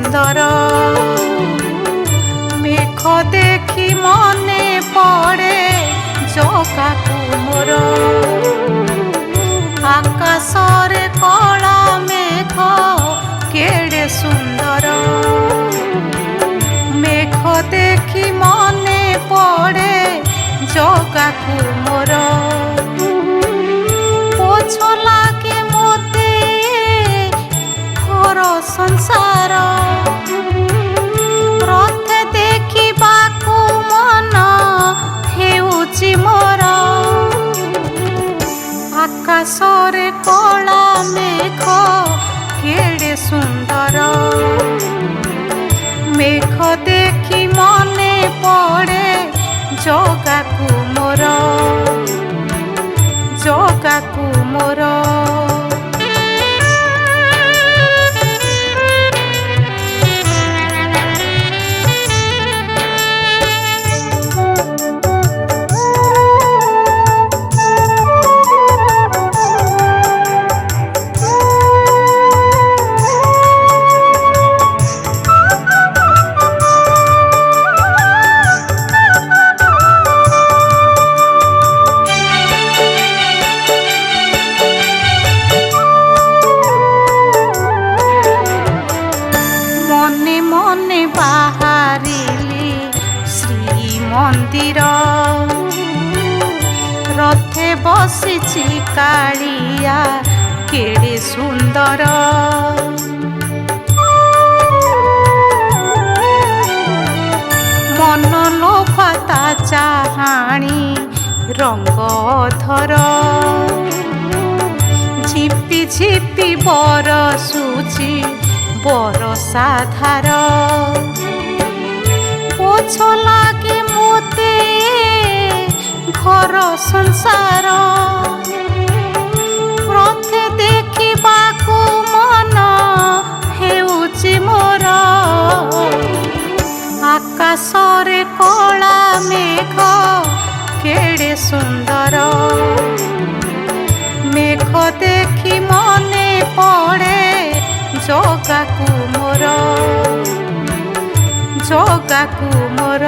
सुंदर मेघ देखी मने पड़े जगाकू मोर आकाश रे कला मेघ केड़े सुंदर मेघ देखी मने पड़े जगाकू मोर पोछ लागे मोते घर संसार रथ देखिबाकू मन हेउची मोर आकाश रे कला मेघ केड़े सुंदर मेघ देखी मने पड़े जगाकू मोर जगाकू मोर मने बाहरिली श्री मंदिर रथे बसिछि कालिया केड़े सुंदर मन लोभाता चाहाणी रंग धर झिपी झिपी बरसुची बरसा धार पोछ लागे मोते घर संसार रथ देखिबाकू मन हेउची मोर आकाश रे कला मेघ केड़े सुंदर मेघ देखी मने पड़े जगाकू मोर जगाकू मोर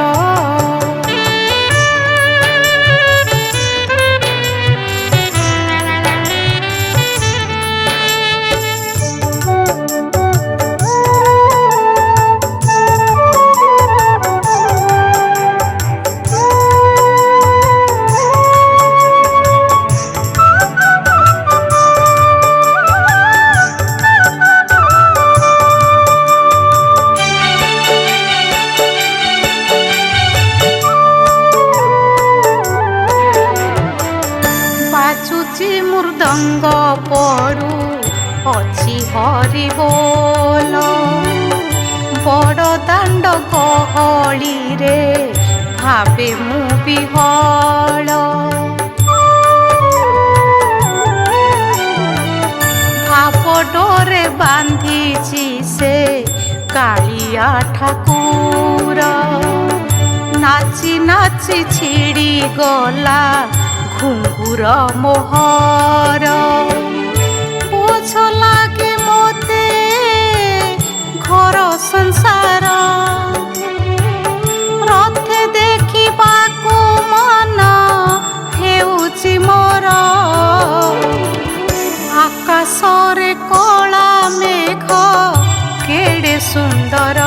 मृदंग पड़ू अच्छी हरि बोल बड़ दांड गहली रे भावे मु विहल भाव डोरे बांधीची से कालिया ठाकुर नाची नाची छिड़ी गला घुंगुर मोहर पोछ लागे मोते घर संसार रथ देखिबाकू मन हेउची मोर आकाश रे कला मेघ केड़े सुंदर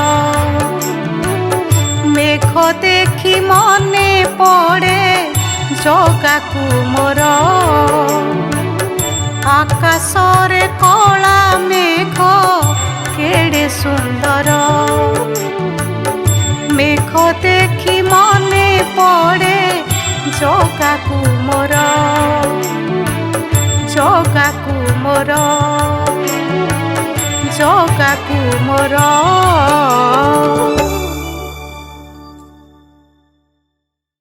मेघ देखी मने पड़े जगाकू मोर आकाश रे कला मेघ केड़े सुंदर मेघ देखी मने पड़े जगाकू मोर जगाकू मोर जगाकू मोर।